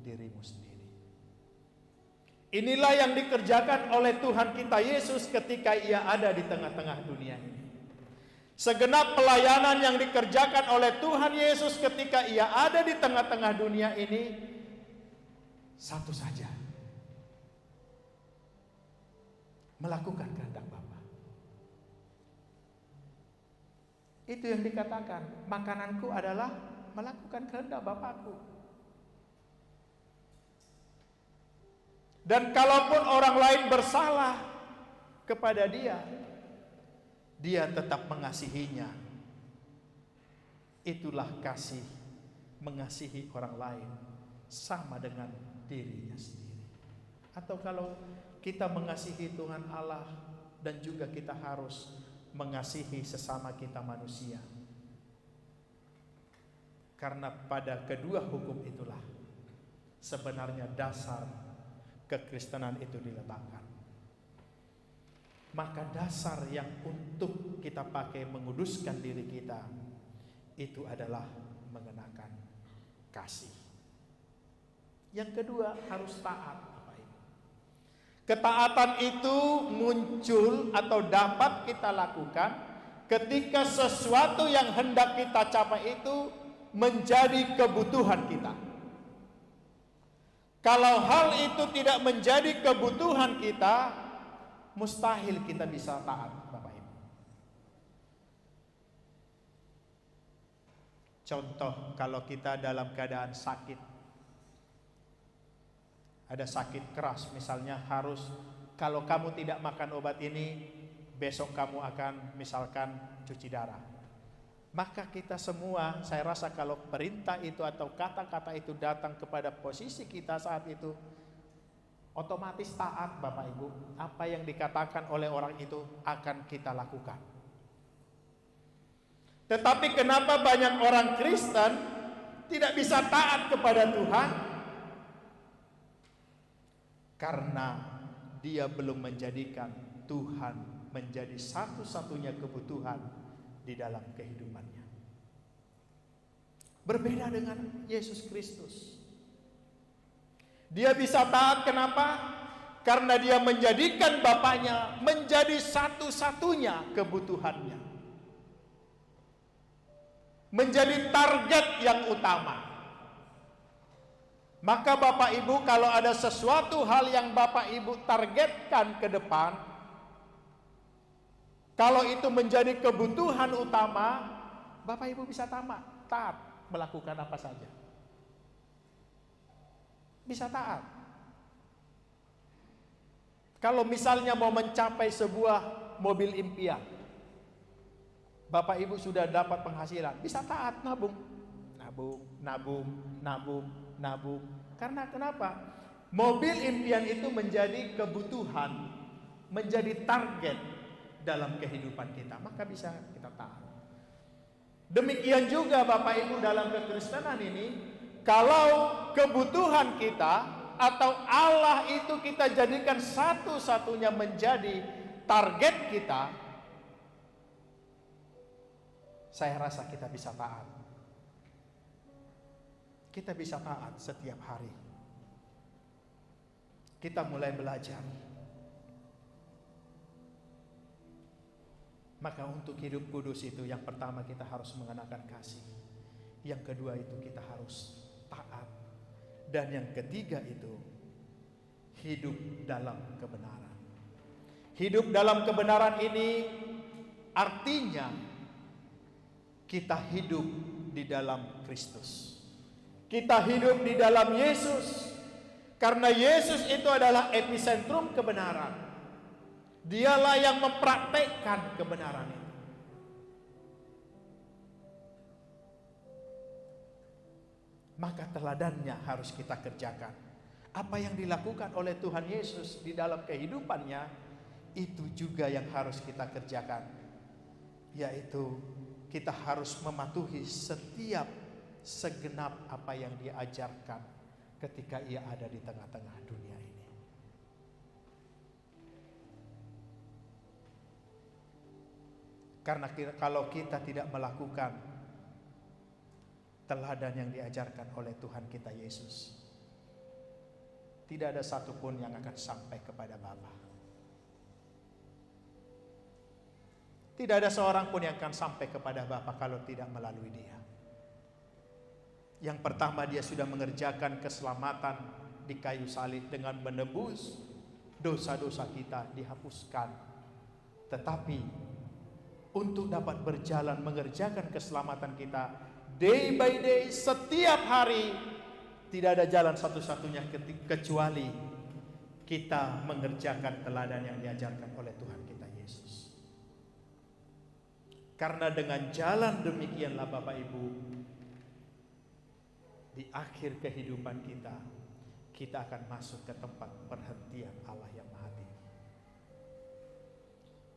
dirimu sendiri. Inilah yang dikerjakan oleh Tuhan kita Yesus ketika Ia ada di tengah-tengah dunia ini. Segenap pelayanan yang dikerjakan oleh Tuhan Yesus ketika Ia ada di tengah-tengah dunia ini satu saja. Melakukan kehendak Bapa. Itu yang dikatakan, makananku adalah melakukan kehendak Bapakku. Dan kalaupun orang lain bersalah kepada dia, dia tetap mengasihinya. Itulah kasih, mengasihi orang lain sama dengan dirinya sendiri. Atau kalau kita mengasihi Tuhan Allah, dan juga kita harus mengasihi sesama kita manusia. Karena pada kedua hukum itulah sebenarnya dasar kekristenan itu diletakkan. Maka dasar yang untuk kita pakai menguduskan diri kita itu adalah mengenakan kasih. Yang kedua harus taat. Ketaatan itu muncul atau dapat kita lakukan ketika sesuatu yang hendak kita capai itu menjadi kebutuhan kita. Kalau hal itu tidak menjadi kebutuhan kita, mustahil kita bisa taat, Bapak Ibu. Contoh, kalau kita dalam keadaan sakit, Ada sakit keras misalnya, harus kalau kamu tidak makan obat ini, besok kamu akan misalkan cuci darah. Maka kita semua, saya rasa kalau perintah itu atau kata-kata itu datang kepada posisi kita saat itu, otomatis taat Bapak Ibu. Apa yang dikatakan oleh orang itu akan kita lakukan. Tetapi kenapa banyak orang Kristen tidak bisa taat kepada Tuhan? Karena dia belum menjadikan Tuhan menjadi satu-satunya kebutuhan di dalam kehidupannya. Berbeda dengan Yesus Kristus. Dia bisa taat kenapa? Karena dia menjadikan Bapaknya menjadi satu-satunya kebutuhannya. Menjadi target yang utama. Maka Bapak Ibu, kalau ada sesuatu hal yang Bapak Ibu targetkan ke depan, kalau itu menjadi kebutuhan utama, Bapak Ibu bisa taat melakukan apa saja. Bisa taat. Kalau misalnya mau mencapai sebuah mobil impian, Bapak Ibu sudah dapat penghasilan, bisa taat nabung. Nabung. Karena kenapa? Mobil impian itu menjadi kebutuhan, menjadi target dalam kehidupan kita, maka bisa kita taat. Demikian juga Bapak Ibu dalam kekristenan ini, kalau kebutuhan kita atau Allah itu kita jadikan satu-satunya menjadi target kita, saya rasa kita bisa taat. Kita bisa taat setiap hari. Kita mulai belajar. Maka untuk hidup kudus itu, yang pertama kita harus mengenakan kasih. Yang kedua itu kita harus taat. Dan yang ketiga itu hidup dalam kebenaran. Hidup dalam kebenaran ini artinya kita hidup di dalam Kristus. Kita hidup di dalam Yesus. Karena Yesus itu adalah epicentrum kebenaran. Dialah yang mempraktekkan kebenaran itu. Maka teladannya harus kita kerjakan. Apa yang dilakukan oleh Tuhan Yesus di dalam kehidupannya, itu juga yang harus kita kerjakan. Yaitu kita harus mematuhi setiap segenap apa yang diajarkan ketika ia ada di tengah-tengah dunia ini. Karena kalau kita tidak melakukan teladan yang diajarkan oleh Tuhan kita Yesus, tidak ada satupun yang akan sampai kepada Bapa. Tidak ada seorang pun yang akan sampai kepada Bapa kalau tidak melalui Dia. Yang pertama, Dia sudah mengerjakan keselamatan di kayu salib dengan menebus dosa-dosa kita, dihapuskan. Tetapi untuk dapat berjalan mengerjakan keselamatan kita day by day, setiap hari, tidak ada jalan satu-satunya kecuali kita mengerjakan teladan yang diajarkan oleh Tuhan kita Yesus. Karena dengan jalan demikianlah Bapak Ibu, di akhir kehidupan kita, kita akan masuk ke tempat perhentian Allah yang Maha Tinggi.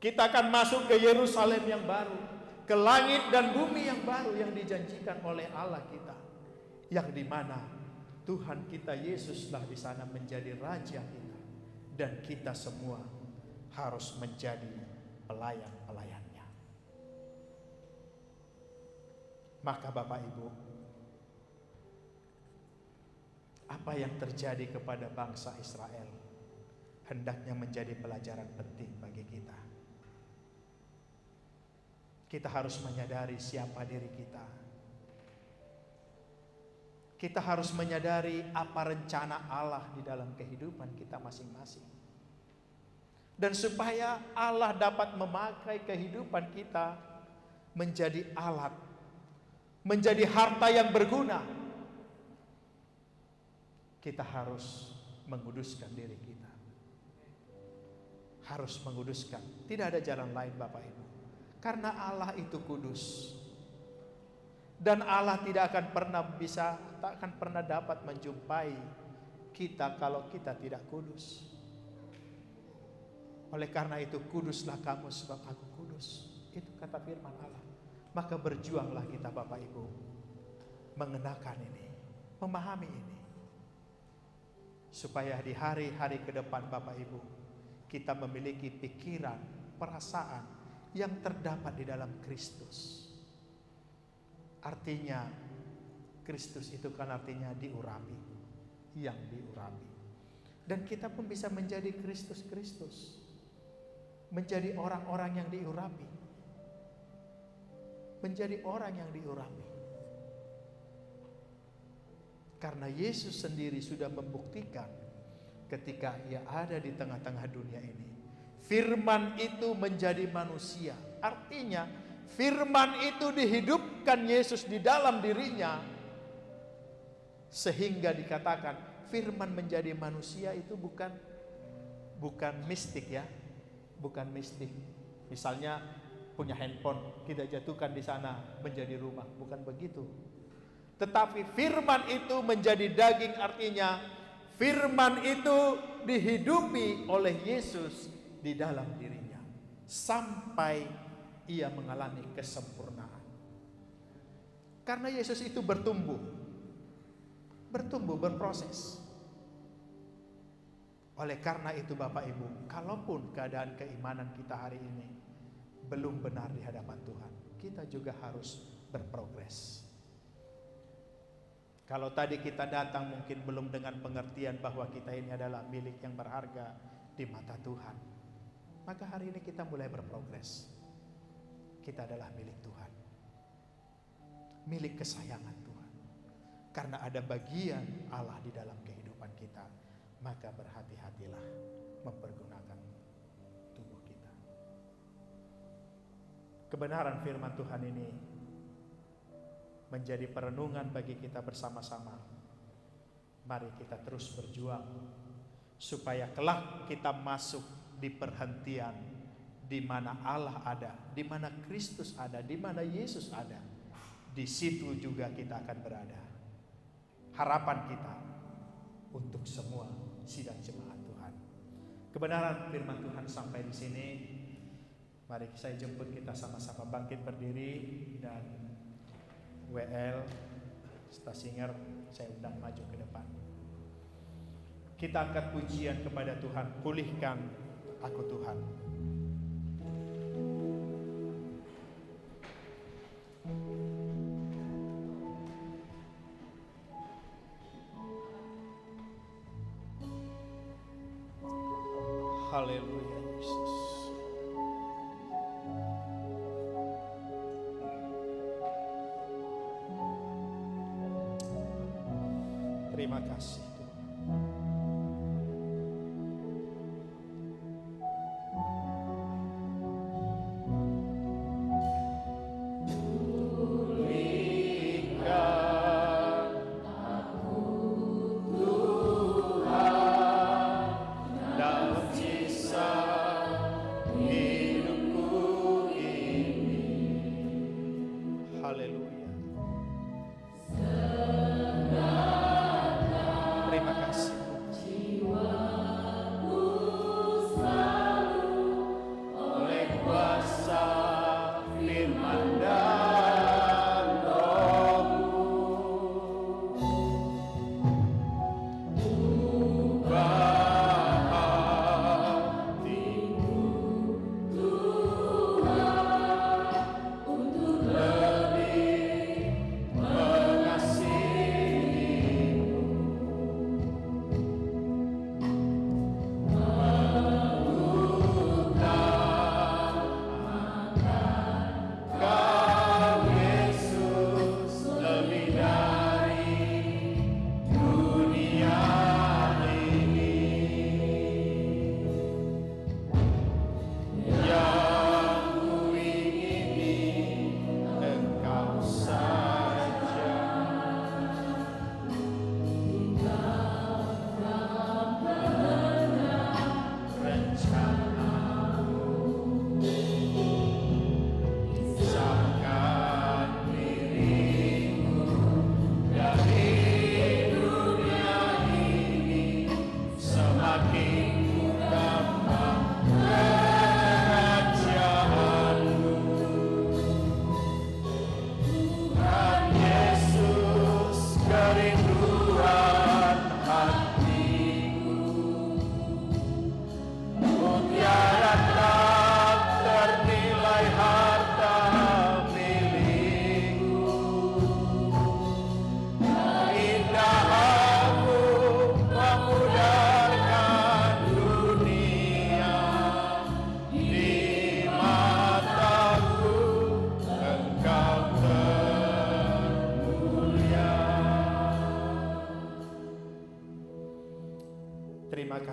Kita akan masuk ke Yerusalem yang baru, ke langit dan bumi yang baru yang dijanjikan oleh Allah kita, yang dimana Tuhan kita Yesuslah di sana menjadi Raja kita, dan kita semua harus menjadi pelayan-pelayannya. Maka Bapak Ibu, apa yang terjadi kepada bangsa Israel hendaknya menjadi pelajaran penting bagi kita. Kita harus menyadari siapa diri kita. Kita harus menyadari apa rencana Allah di dalam kehidupan kita masing-masing. Dan supaya Allah dapat memakai kehidupan kita menjadi alat, menjadi harta yang berguna, kita harus menguduskan diri kita. Harus menguduskan. Tidak ada jalan lain Bapak Ibu. Karena Allah itu kudus. Dan Allah tak akan pernah dapat menjumpai kita kalau kita tidak kudus. Oleh karena itu, kuduslah kamu sebab aku kudus. Itu kata firman Allah. Maka berjuanglah kita Bapak Ibu, mengenakan ini, memahami ini, supaya di hari-hari ke depan Bapak Ibu, kita memiliki pikiran, perasaan yang terdapat di dalam Kristus. Artinya Kristus itu kan artinya diurapi, yang diurapi. Dan kita pun bisa menjadi Kristus, menjadi orang-orang yang diurapi, menjadi orang yang diurapi. Karena Yesus sendiri sudah membuktikan ketika Ia ada di tengah-tengah dunia ini, firman itu menjadi manusia. Artinya firman itu dihidupkan Yesus di dalam dirinya, sehingga dikatakan firman menjadi manusia itu bukan mistik ya, bukan mistik. Misalnya punya handphone, kita jatuhkan di sana menjadi rumah, bukan begitu. Tetapi firman itu menjadi daging, artinya firman itu dihidupi oleh Yesus di dalam dirinya sampai Ia mengalami kesempurnaan. Karena Yesus itu bertumbuh, berproses. Oleh karena itu Bapak Ibu, kalaupun keadaan keimanan kita hari ini belum benar di hadapan Tuhan, kita juga harus berprogres. Kalau tadi kita datang mungkin belum dengan pengertian bahwa kita ini adalah milik yang berharga di mata Tuhan, maka hari ini kita mulai berprogres. Kita adalah milik Tuhan, milik kesayangan Tuhan. Karena ada bagian Allah di dalam kehidupan kita, maka berhati-hatilah mempergunakan tubuh kita. Kebenaran firman Tuhan ini menjadi perenungan bagi kita bersama-sama. Mari kita terus berjuang supaya kelak kita masuk di perhentian di mana Allah ada, di mana Kristus ada, di mana Yesus ada. Di situ juga kita akan berada. Harapan kita untuk semua sidang jemaat Tuhan. Kebenaran firman Tuhan sampai di sini. Mari saya jemput kita sama-sama bangkit berdiri, dan WL, Stasinger, saya undang maju ke depan. Kita angkat pujian kepada Tuhan, pulihkan aku Tuhan. Haleluya Yesus. Terima kasih Tuhan. Haleluya.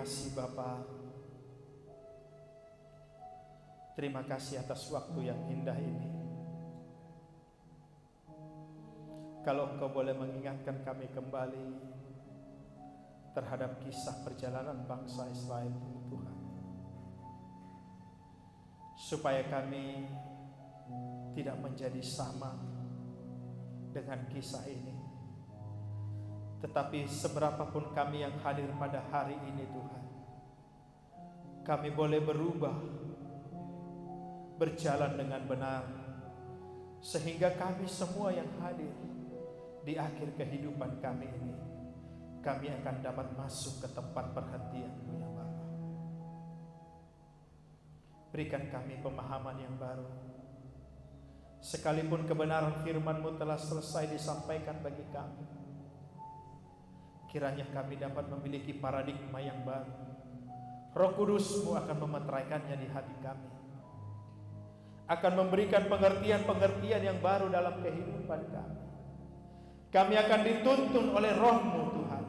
kasih Bapa. Terima kasih atas waktu yang indah ini. Kalau Engkau boleh mengingatkan kami kembali terhadap kisah perjalanan bangsa Israel ini Tuhan, supaya kami tidak menjadi sama dengan kisah ini. Tetapi seberapapun kami yang hadir pada hari ini Tuhan, kami boleh berubah, berjalan dengan benar, sehingga kami semua yang hadir di akhir kehidupan kami ini, kami akan dapat masuk ke tempat perhentian-Mu ya Bapa. Berikan kami pemahaman yang baru. Sekalipun kebenaran firman-Mu telah selesai disampaikan bagi kami, kiranya kami dapat memiliki paradigma yang baru. Roh Kudus-Mu akan memeteraikannya di hati kami, akan memberikan pengertian-pengertian yang baru dalam kehidupan kami. Kami akan dituntun oleh Roh-Mu Tuhan,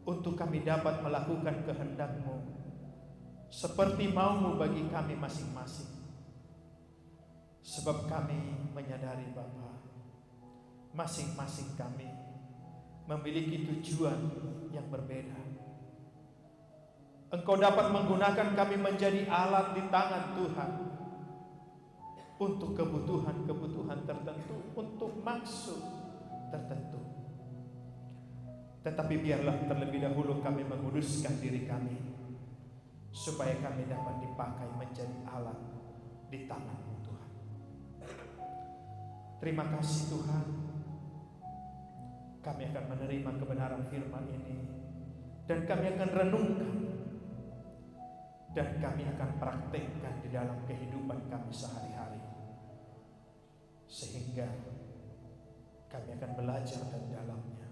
untuk kami dapat melakukan kehendak-Mu seperti mau-Mu bagi kami masing-masing. Sebab kami menyadari Bapa, masing-masing kami memiliki tujuan yang berbeda. Engkau dapat menggunakan kami menjadi alat di tangan Tuhan untuk kebutuhan-kebutuhan tertentu, untuk maksud tertentu. Tetapi biarlah terlebih dahulu kami menguduskan diri kami, supaya kami dapat dipakai menjadi alat di tangan-Mu Tuhan. Terima kasih Tuhan. Kami akan menerima kebenaran firman ini, dan kami akan renungkan, dan kami akan praktekkan di dalam kehidupan kami sehari-hari, sehingga kami akan belajar dari dalamnya,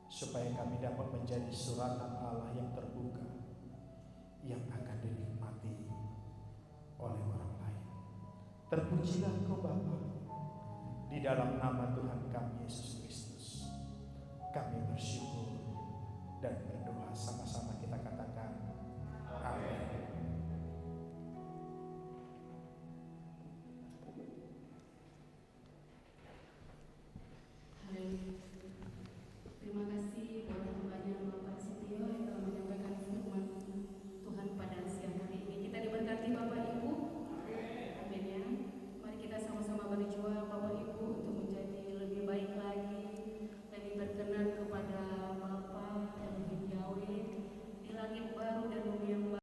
supaya kami dapat menjadi suratan Allah yang terbuka, yang akan dinikmati oleh orang lain. Terpujilah Engkau Bapa. Di dalam nama Tuhan kami Yesus Kristus, kami bersyukur dan berdoa sama-sama.